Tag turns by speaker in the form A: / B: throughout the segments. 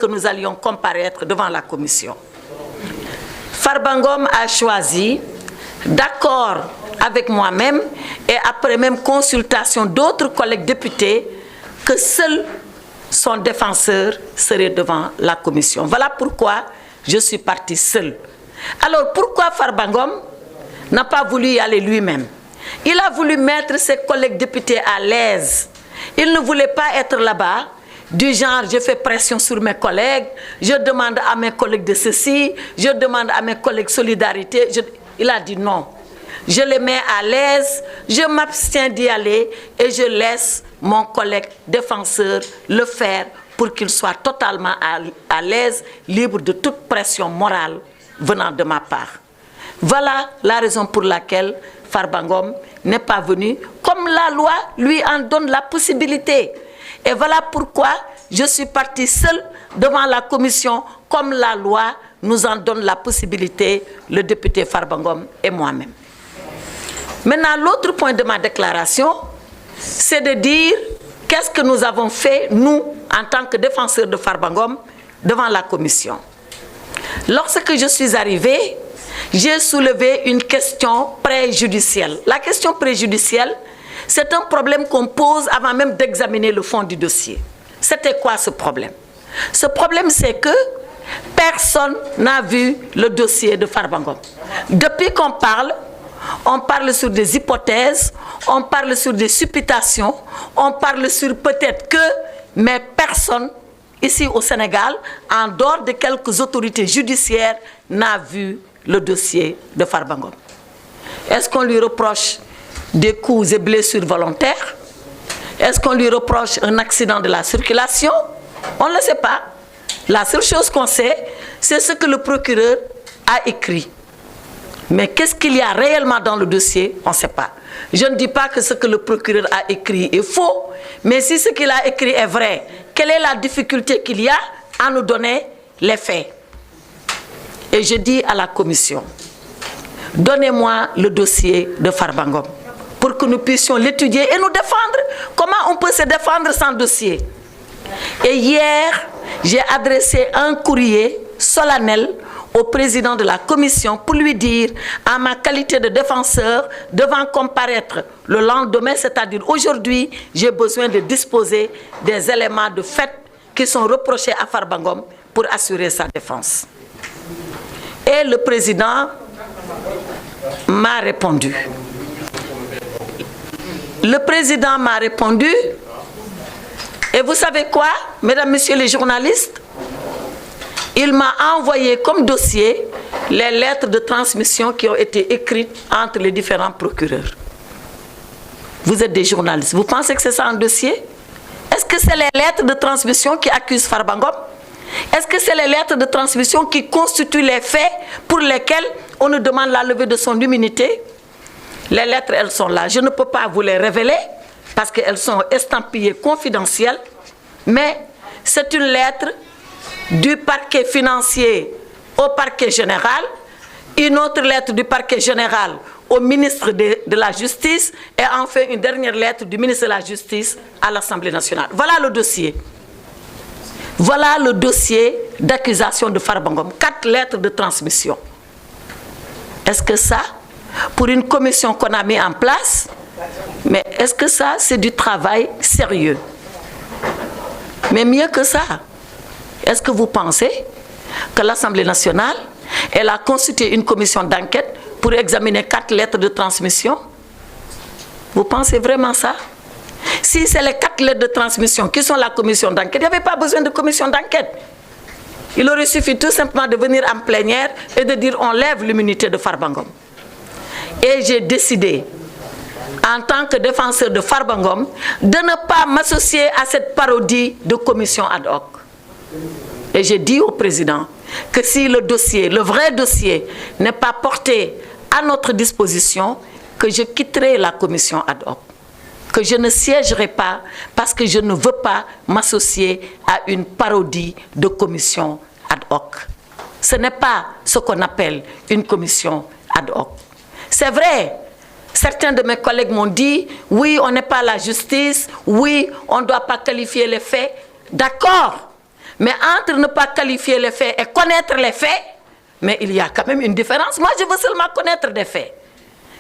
A: que nous allions comparaître devant la commission. Farba Ngom a choisi, d'accord avec moi-même et après même consultation d'autres collègues députés, que seul son défenseur serait devant la commission. Voilà pourquoi je suis partie seule. Alors pourquoi Farba Ngom n'a pas voulu y aller lui-même? Il a voulu mettre ses collègues députés à l'aise. Il ne voulait pas être là-bas, du genre je fais pression sur mes collègues, je demande à mes collègues de ceci, je demande à mes collègues solidarité. Il a dit non. Je les mets à l'aise, je m'abstiens d'y aller et je laisse mon collègue défenseur le faire pour qu'il soit totalement à l'aise, libre de toute pression morale venant de ma part. Voilà la raison pour laquelle Farba Ngom n'est pas venu, comme la loi lui en donne la possibilité. Et voilà pourquoi je suis partie seule devant la commission, comme la loi nous en donne la possibilité, le député Farba Ngom et moi-même. Maintenant, l'autre point de ma déclaration, c'est de dire qu'est-ce que nous avons fait, nous, en tant que défenseurs de Farba Ngom, devant la commission. Lorsque je suis arrivée, j'ai soulevé une question préjudicielle. La question préjudicielle, c'est un problème qu'on pose avant même d'examiner le fond du dossier. C'était quoi ce problème? Ce problème, c'est que personne n'a vu le dossier de Farba Ngom. Depuis qu'on parle, on parle sur des hypothèses, on parle sur des supputations, on parle sur peut-être que, mais personne ici au Sénégal, en dehors de quelques autorités judiciaires, n'a vu le dossier de Farba Ngom. Est-ce qu'on lui reproche des coups et blessures volontaires? Est-ce qu'on lui reproche un accident de la circulation? On ne le sait pas. La seule chose qu'on sait, c'est ce que le procureur a écrit. Mais qu'est-ce qu'il y a réellement dans le dossier? On ne sait pas. Je ne dis pas que ce que le procureur a écrit est faux, mais si ce qu'il a écrit est vrai, quelle est la difficulté qu'il y a à nous donner les faits? Et je dis à la commission, donnez-moi le dossier de Farba Ngom pour que nous puissions l'étudier et nous défendre. Comment on peut se défendre sans dossier? Et hier, j'ai adressé un courrier solennel au président de la commission pour lui dire, à ma qualité de défenseur, devant comparaître le lendemain, c'est-à-dire aujourd'hui, j'ai besoin de disposer des éléments de fait qui sont reprochés à Farba Ngom pour assurer sa défense. Et le président m'a répondu. Le président m'a répondu, et vous savez quoi, mesdames, messieurs les journalistes? Il m'a envoyé comme dossier les lettres de transmission qui ont été écrites entre les différents procureurs. Vous êtes des journalistes, vous pensez que c'est ça un dossier? Est-ce que c'est les lettres de transmission qui accusent Farba Ngom? Est-ce que c'est les lettres de transmission qui constituent les faits pour lesquels on nous demande la levée de son immunité? Les lettres, elles sont là. Je ne peux pas vous les révéler parce qu'elles sont estampillées confidentielles, mais c'est une lettre du parquet financier au parquet général, une autre lettre du parquet général au ministre de la Justice et enfin une dernière lettre du ministre de la Justice à l'Assemblée nationale. Voilà le dossier. Voilà le dossier d'accusation de Farba Ngom. 4 lettres de transmission. Est-ce que ça, pour une commission qu'on a mis en place, mais est-ce que ça, c'est du travail sérieux? Mais mieux que ça, est-ce que vous pensez que l'Assemblée nationale, elle a constitué une commission d'enquête pour examiner 4 lettres de transmission? Vous pensez vraiment ça? Si c'est les 4 lettres de transmission qui sont la commission d'enquête, il n'y avait pas besoin de commission d'enquête. Il aurait suffi tout simplement de venir en plénière et de dire on lève l'immunité de Farba Ngom. Et j'ai décidé, en tant que défenseur de Farba Ngom, de ne pas m'associer à cette parodie de commission ad hoc. Et j'ai dit au président que si le dossier, le vrai dossier, n'est pas porté à notre disposition, que je quitterai la commission ad hoc. Que je ne siégerai pas parce que je ne veux pas m'associer à une parodie de commission ad hoc. Ce n'est pas ce qu'on appelle une commission ad hoc. C'est vrai, certains de mes collègues m'ont dit, oui, on n'est pas la justice, oui, on ne doit pas qualifier les faits. D'accord, Mais entre ne pas qualifier les faits et connaître les faits, mais il y a quand même une différence. Moi, je veux seulement connaître des faits.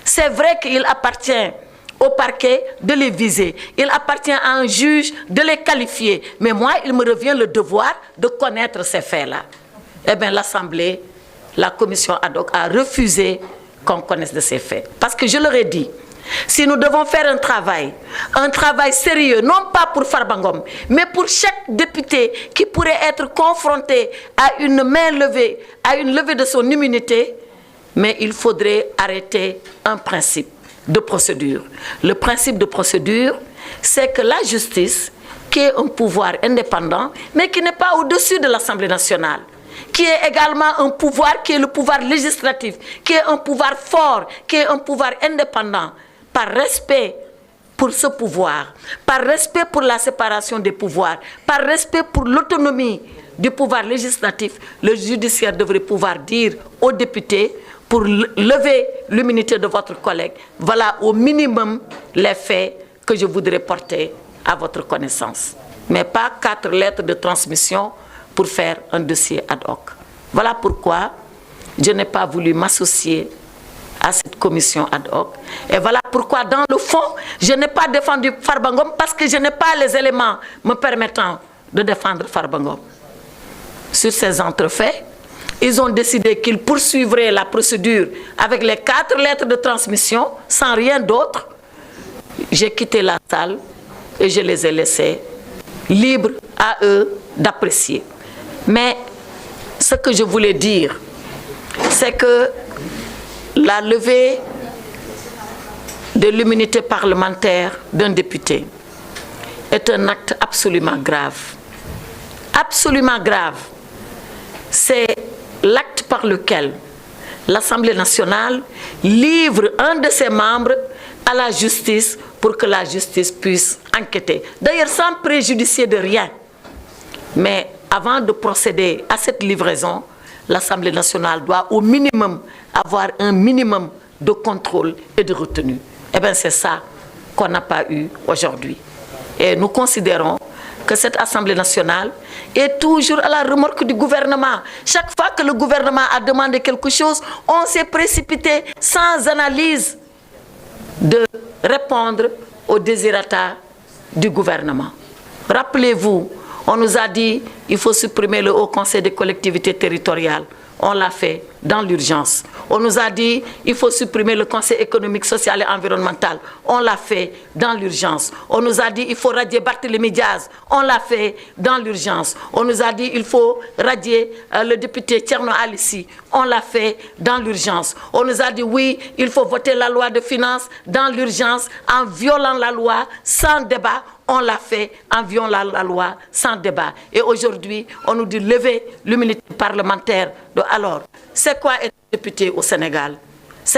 A: C'est vrai qu'il appartient au parquet de les viser. Il appartient à un juge de les qualifier. Mais moi, il me revient le devoir de connaître ces faits-là. Eh bien, l'Assemblée, la commission ad hoc a refusé qu'on connaisse de ces faits. Parce que je leur ai dit, si nous devons faire un travail sérieux, non pas pour Farba Ngom, mais pour chaque député qui pourrait être confronté à une main levée, à une levée de son immunité, mais il faudrait arrêter un principe de procédure. Le principe de procédure, c'est que la justice, qui est un pouvoir indépendant, mais qui n'est pas au-dessus de l'Assemblée nationale, qui est également un pouvoir, qui est le pouvoir législatif, qui est un pouvoir fort, qui est un pouvoir indépendant, par respect pour ce pouvoir, par respect pour la séparation des pouvoirs, par respect pour l'autonomie du pouvoir législatif, le judiciaire devrait pouvoir dire aux députés, pour lever l'immunité de votre collègue, voilà au minimum les faits que je voudrais porter à votre connaissance. Mais pas 4 lettres de transmission pour faire un dossier ad hoc. Voilà pourquoi je n'ai pas voulu m'associer à cette commission ad hoc. Et voilà pourquoi, dans le fond, je n'ai pas défendu Farba Ngom parce que je n'ai pas les éléments me permettant de défendre Farba Ngom. Sur ces entrefaits, ils ont décidé qu'ils poursuivraient la procédure avec les 4 lettres de transmission, sans rien d'autre. J'ai quitté la salle et je les ai laissés libres à eux d'apprécier. Mais ce que je voulais dire, c'est que la levée de l'immunité parlementaire d'un député est un acte absolument grave. Absolument grave. C'est l'acte par lequel l'Assemblée nationale livre un de ses membres à la justice pour que la justice puisse enquêter. D'ailleurs, sans préjudicier de rien. Mais avant de procéder à cette livraison, l'Assemblée nationale doit au minimum avoir un minimum de contrôle et de retenue. Eh bien, c'est ça qu'on n'a pas eu aujourd'hui. Et nous considérons que cette Assemblée nationale est toujours à la remorque du gouvernement. Chaque fois que le gouvernement a demandé quelque chose, on s'est précipité sans analyse de répondre aux désirata du gouvernement. Rappelez-vous, on nous a dit qu'il faut supprimer le Haut Conseil des collectivités territoriales. On l'a fait dans l'urgence. On nous a dit qu'il faut supprimer le Conseil économique, social et environnemental. On l'a fait dans l'urgence. On nous a dit qu'il faut radier Barthélémy Diaz. On l'a fait dans l'urgence. On nous a dit qu'il faut radier le député Thierno Alissi. On l'a fait dans l'urgence. On nous a dit oui, il faut voter la loi de finances dans l'urgence en violant la loi sans débat. On l'a fait en violant la loi sans débat. Et aujourd'hui, on nous dit lever l'immunité parlementaire. Alors, c'est quoi être député au Sénégal?